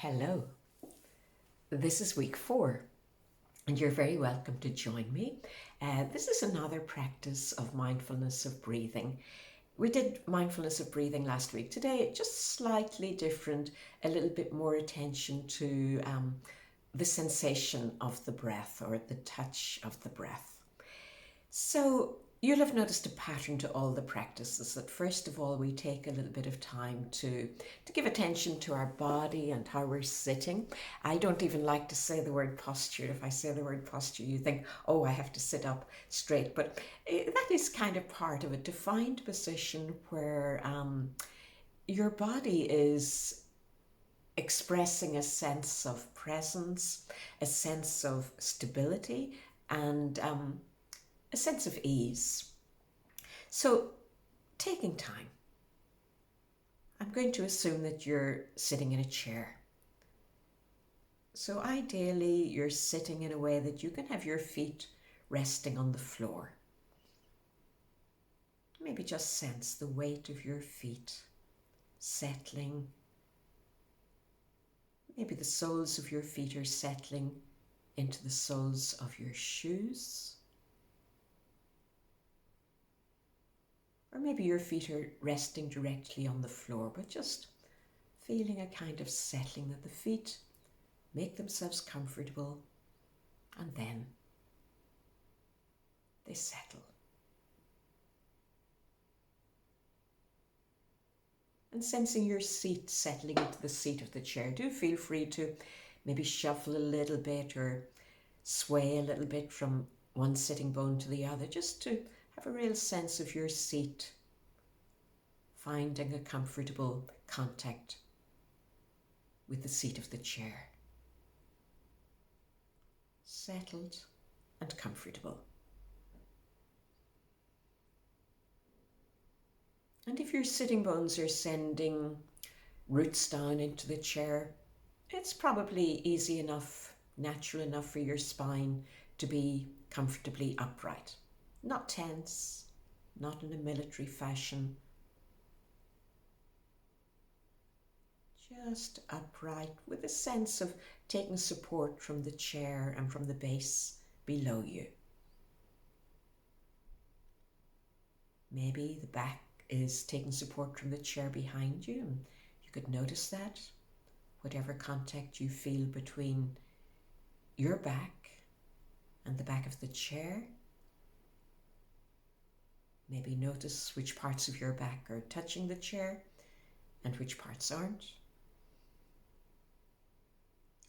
Hello, this is week 4, and you're very welcome to join me. This is another practice of mindfulness of breathing. We did mindfulness of breathing last week. Today, just slightly different, a little bit more attention to the sensation of the breath or the touch of the breath. So you'll have noticed a pattern to all the practices that first of all we take a little bit of time to give attention to our body and how we're sitting. I don't even like to say the word posture. If I say the word posture, you think, oh, I have to sit up straight. But that is kind of part of a defined position where your body is expressing a sense of presence, a sense of stability, and a sense of ease. So, taking time. I'm going to assume that you're sitting in a chair. So ideally, you're sitting in a way that you can have your feet resting on the floor. Maybe just sense the weight of your feet settling. Maybe the soles of your feet are settling into the soles of your shoes. Or maybe your feet are resting directly on the floor, but just feeling a kind of settling that the feet make themselves comfortable and then they settle. And sensing your seat settling into the seat of the chair, do feel free to maybe shuffle a little bit or sway a little bit from one sitting bone to the other, just to have a real sense of your seat finding a comfortable contact with the seat of the chair. Settled and comfortable. And if your sitting bones are sending roots down into the chair, it's probably easy enough, natural enough for your spine to be comfortably upright. Not tense, not in a military fashion. Just upright with a sense of taking support from the chair and from the base below you. Maybe the back is taking support from the chair behind you, and you could notice that. Whatever contact you feel between your back and the back of the chair. Maybe notice which parts of your back are touching the chair and which parts aren't.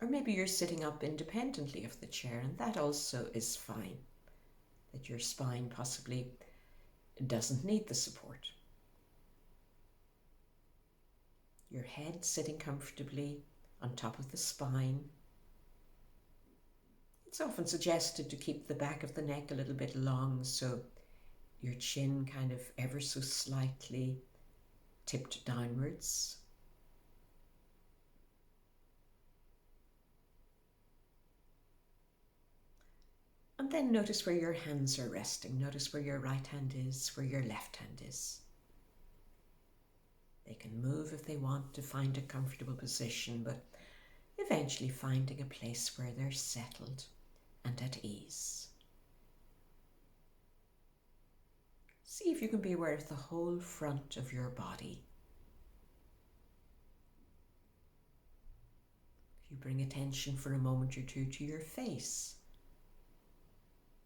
Or maybe you're sitting up independently of the chair, and that also is fine. That your spine possibly doesn't need the support. Your head sitting comfortably on top of the spine. It's often suggested to keep the back of the neck a little bit long, so your chin kind of ever so slightly tipped downwards. And then notice where your hands are resting. Notice where your right hand is, where your left hand is. They can move if they want to find a comfortable position, but eventually finding a place where they're settled and at ease. See if you can be aware of the whole front of your body. If you bring attention for a moment or two to your face,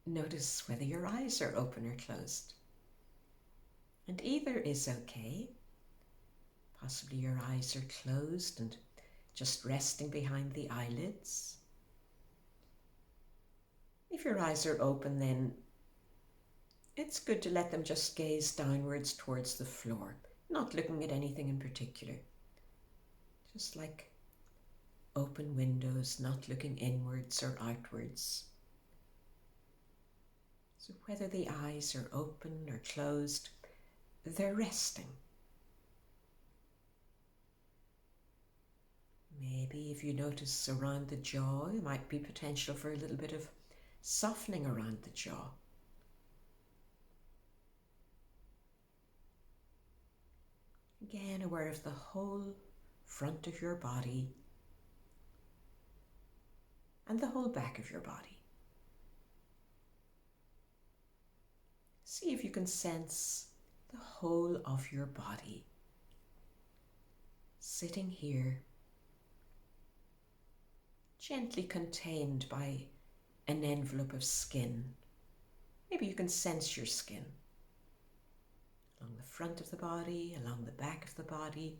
notice whether your eyes are open or closed. And either is okay. Possibly your eyes are closed and just resting behind the eyelids. If your eyes are open, then it's good to let them just gaze downwards towards the floor, not looking at anything in particular. Just like open windows, not looking inwards or outwards. So whether the eyes are open or closed, they're resting. Maybe if you notice around the jaw, there might be potential for a little bit of softening around the jaw. Again, aware of the whole front of your body, and the whole back of your body. See if you can sense the whole of your body sitting here, gently contained by an envelope of skin. Maybe you can sense your skin along the front of the body, along the back of the body.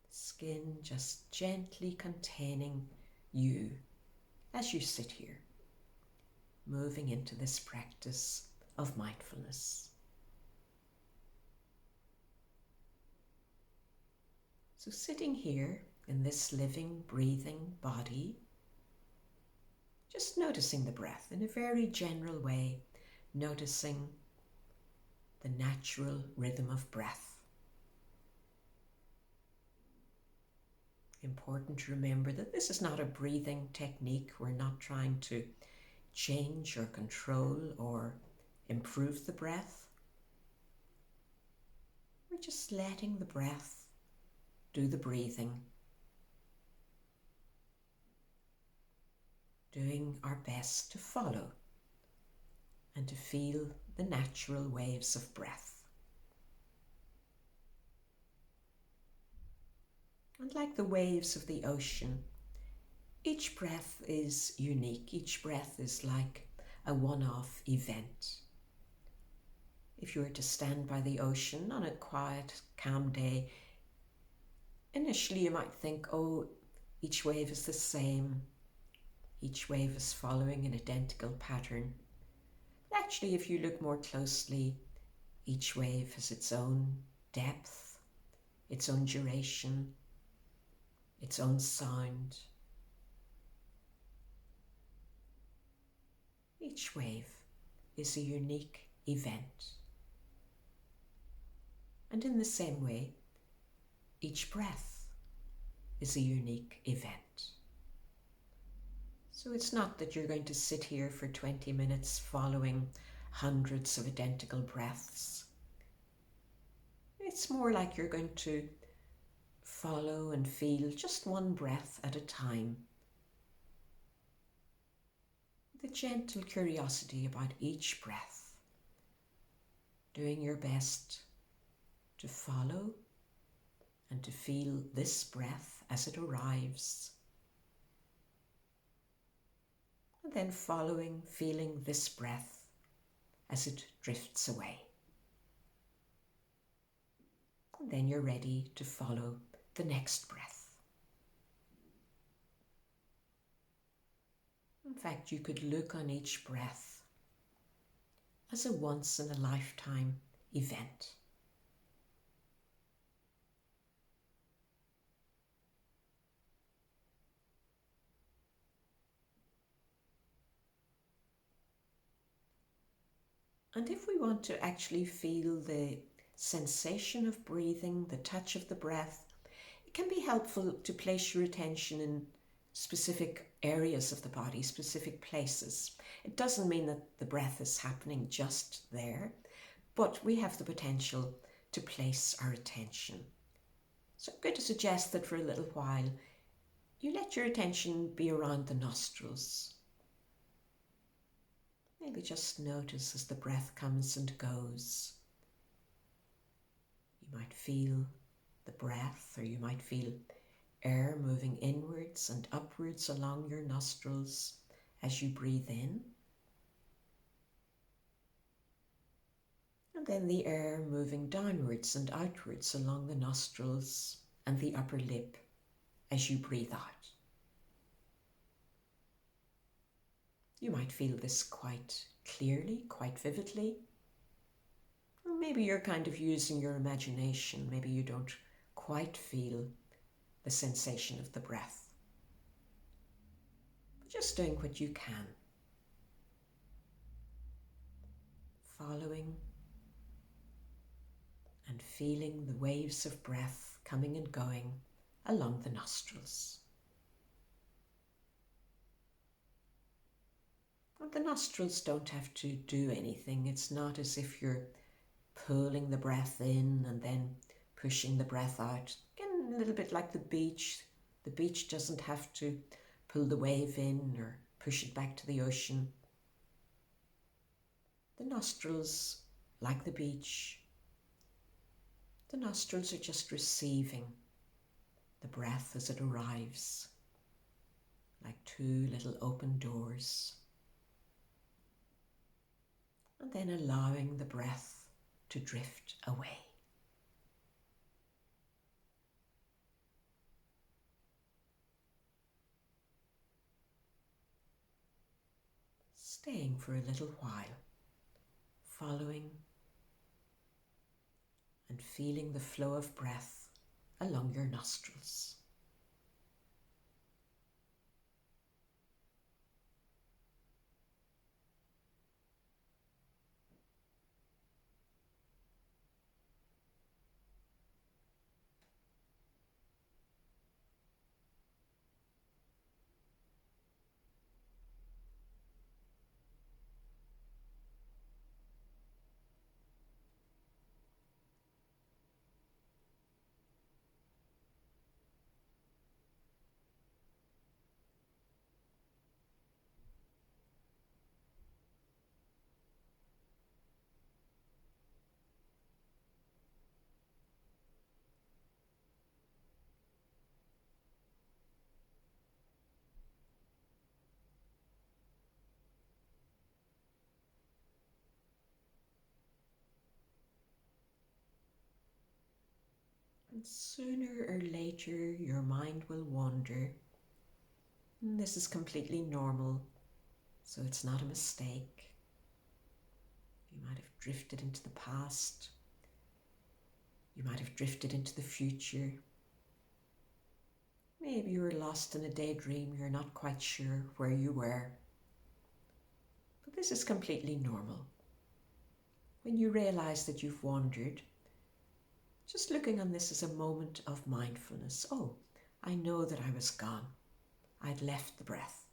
Skin just gently containing you as you sit here, moving into this practice of mindfulness. So sitting here in this living, breathing body, just noticing the breath in a very general way, noticing the natural rhythm of breath. Important to remember that this is not a breathing technique. We're not trying to change or control or improve the breath. We're just letting the breath do the breathing, doing our best to follow and to feel the natural waves of breath. And like the waves of the ocean, each breath is unique. Each breath is like a one-off event. If you were to stand by the ocean on a quiet, calm day, initially you might think, oh, each wave is the same. Each wave is following an identical pattern. But actually, if you look more closely, each wave has its own depth, its own duration, its own sound. Each wave is a unique event. And in the same way, each breath is a unique event. So it's not that you're going to sit here for 20 minutes following hundreds of identical breaths. It's more like you're going to follow and feel just one breath at a time. The gentle curiosity about each breath, doing your best to follow and to feel this breath as it arrives. And then following, feeling this breath as it drifts away. And then you're ready to follow the next breath. In fact, you could look on each breath as a once-in-a-lifetime event. And if we want to actually feel the sensation of breathing, the touch of the breath, it can be helpful to place your attention in specific areas of the body, specific places. It doesn't mean that the breath is happening just there, but we have the potential to place our attention. So I'm going to suggest that for a little while, you let your attention be around the nostrils. Maybe just notice as the breath comes and goes. You might feel the breath, or you might feel air moving inwards and upwards along your nostrils as you breathe in. And then the air moving downwards and outwards along the nostrils and the upper lip as you breathe out. You might feel this quite clearly, quite vividly. Or maybe you're kind of using your imagination. Maybe you don't quite feel the sensation of the breath. But just doing what you can. Following and feeling the waves of breath coming and going along the nostrils. And the nostrils don't have to do anything. It's not as if you're pulling the breath in and then pushing the breath out. Again, a little bit like the beach. The beach doesn't have to pull the wave in or push it back to the ocean. The nostrils, like the beach, the nostrils are just receiving the breath as it arrives, like two little open doors. And then allowing the breath to drift away. Staying for a little while, following and feeling the flow of breath along your nostrils. And sooner or later your mind will wander. And this is completely normal, so it's not a mistake. You might have drifted into the past. You might have drifted into the future. Maybe you were lost in a daydream, you're not quite sure where you were. But this is completely normal. When you realize that you've wandered, just looking on this as a moment of mindfulness. Oh, I know that I was gone. I'd left the breath.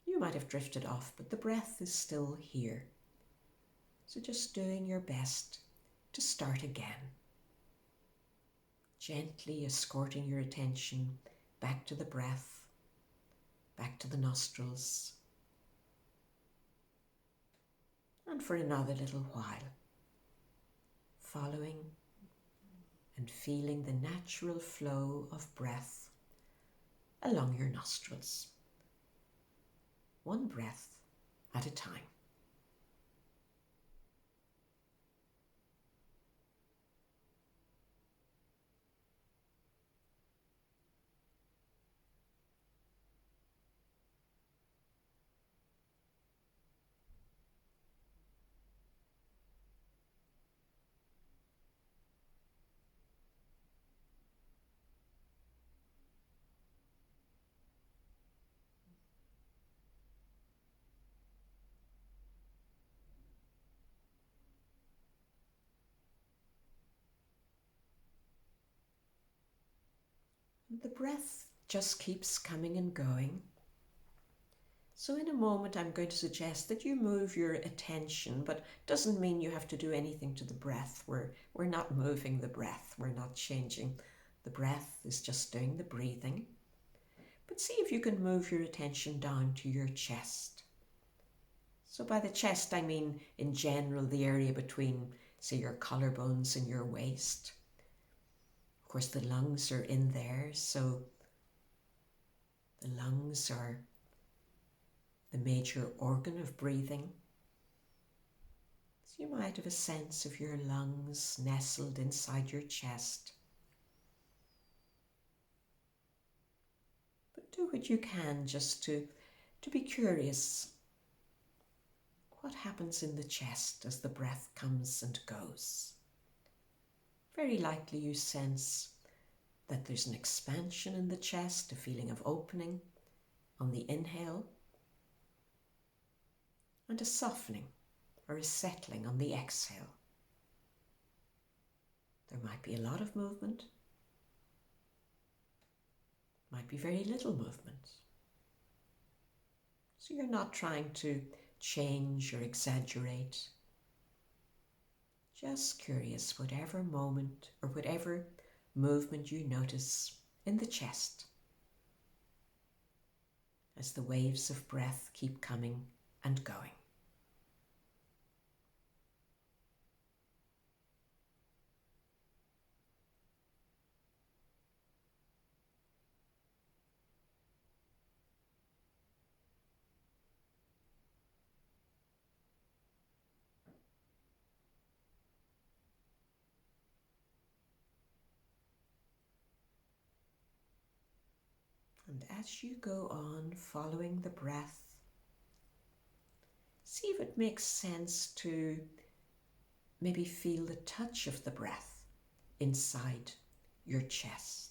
You might have drifted off, but the breath is still here. So just doing your best to start again. Gently escorting your attention back to the breath, back to the nostrils. And for another little while, following and feeling the natural flow of breath along your nostrils. One breath at a time. The breath just keeps coming and going. So in a moment I'm going to suggest that you move your attention, but doesn't mean you have to do anything to the breath. We're not moving the breath, we're not changing. The breath is just doing the breathing. But see if you can move your attention down to your chest. So by the chest I mean in general the area between, say, your collarbones and your waist. Of course the lungs are in there, so the lungs are the major organ of breathing. So you might have a sense of your lungs nestled inside your chest. But do what you can just to be curious. What happens in the chest as the breath comes and goes? Very likely you sense that there's an expansion in the chest, a feeling of opening on the inhale, and a softening or a settling on the exhale. There might be a lot of movement, might be very little movement. So you're not trying to change or exaggerate. Just curious, whatever moment or whatever movement you notice in the chest as the waves of breath keep coming and going. And as you go on following the breath, see if it makes sense to maybe feel the touch of the breath inside your chest.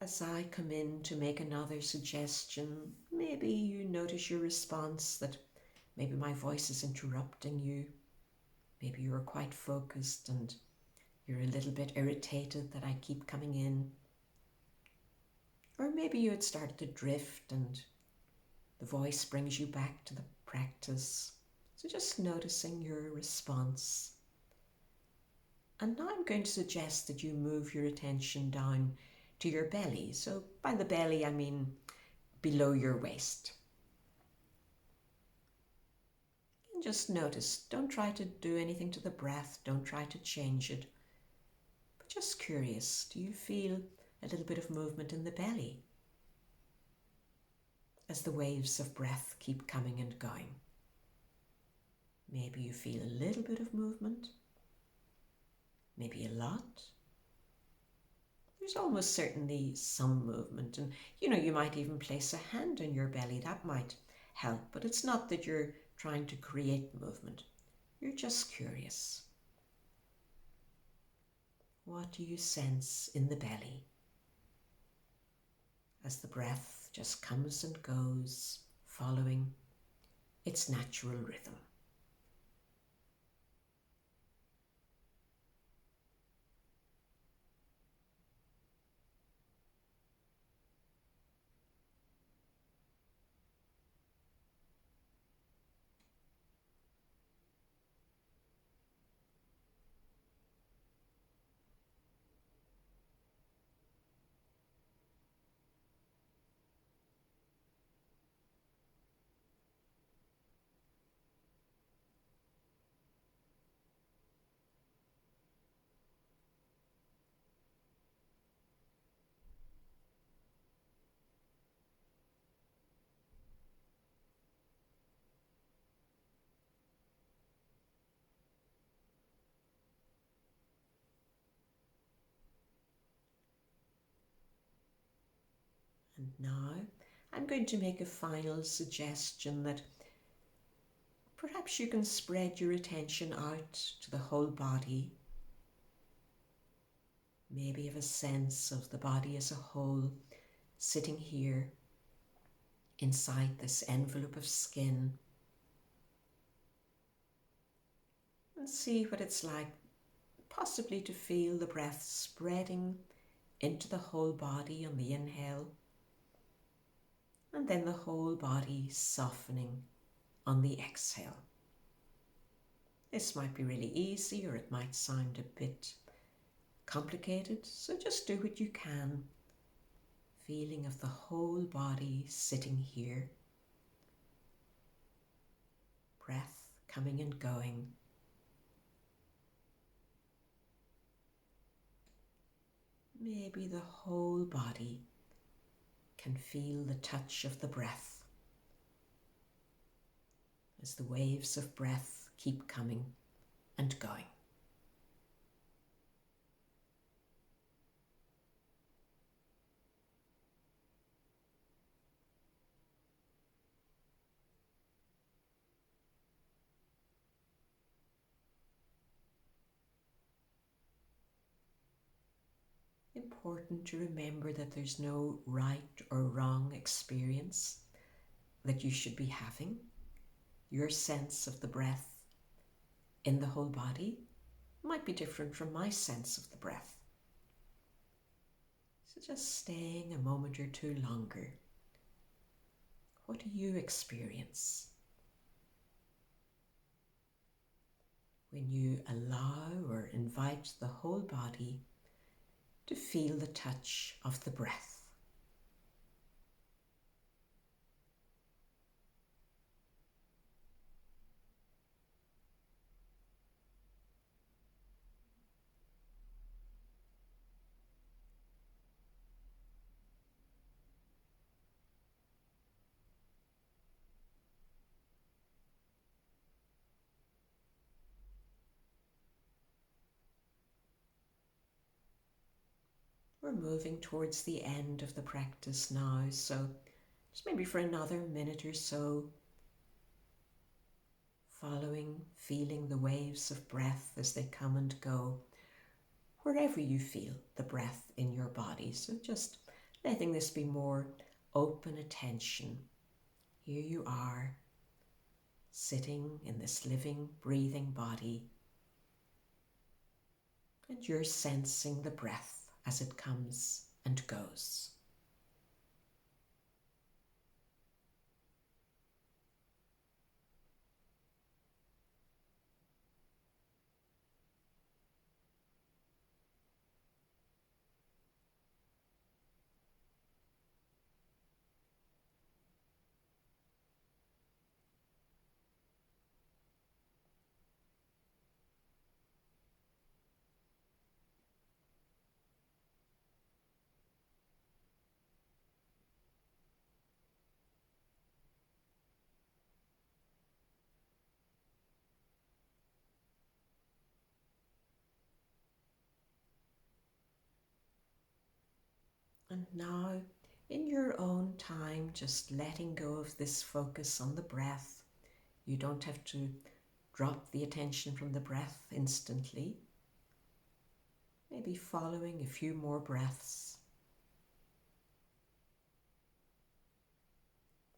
As I come in to make another suggestion, maybe you notice your response, that maybe my voice is interrupting you. Maybe you're quite focused and you're a little bit irritated that I keep coming in. Or maybe you had started to drift and the voice brings you back to the practice. So just noticing your response. And now I'm going to suggest that you move your attention down to your belly. So by the belly, I mean below your waist. And just notice, don't try to do anything to the breath, don't try to change it. But just curious, do you feel a little bit of movement in the belly as the waves of breath keep coming and going? Maybe you feel a little bit of movement, maybe a lot. There's almost certainly some movement, and you might even place a hand on your belly. That might help, but it's not that you're trying to create movement. You're just curious. What do you sense in the belly as the breath just comes and goes, following its natural rhythm? And now I'm going to make a final suggestion that perhaps you can spread your attention out to the whole body. Maybe have a sense of the body as a whole sitting here inside this envelope of skin. And see what it's like possibly to feel the breath spreading into the whole body on the inhale, and then the whole body softening on the exhale. This might be really easy, or it might sound a bit complicated, so just do what you can. Feeling of the whole body sitting here. Breath coming and going. Maybe the whole body can feel the touch of the breath as the waves of breath keep coming and going. important to remember that there's no right or wrong experience that you should be having. Your sense of the breath in the whole body might be different from my sense of the breath. So just staying a moment or two longer. What do you experience when you allow or invite the whole body to feel the touch of the breath? We're moving towards the end of the practice now, so just maybe for another minute or so, following, feeling the waves of breath as they come and go, wherever you feel the breath in your body. So just letting this be more open attention. Here you are, sitting in this living, breathing body, and you're sensing the breath as it comes and goes. And now, in your own time, just letting go of this focus on the breath. You don't have to drop the attention from the breath instantly. Maybe following a few more breaths.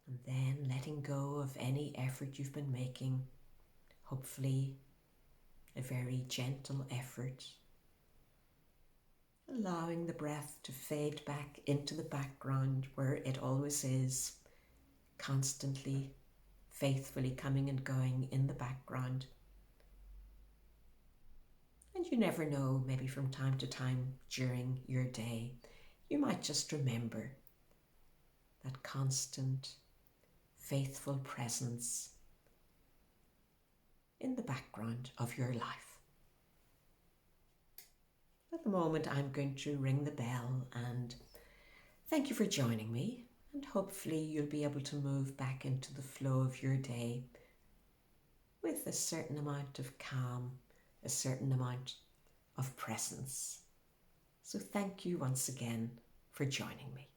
And then letting go of any effort you've been making. Hopefully, a very gentle effort. Allowing the breath to fade back into the background where it always is, constantly, faithfully coming and going in the background. And you never know, maybe from time to time during your day, you might just remember that constant, faithful presence in the background of your life. At the moment, I'm going to ring the bell and thank you for joining me, and hopefully you'll be able to move back into the flow of your day with a certain amount of calm, a certain amount of presence. So thank you once again for joining me.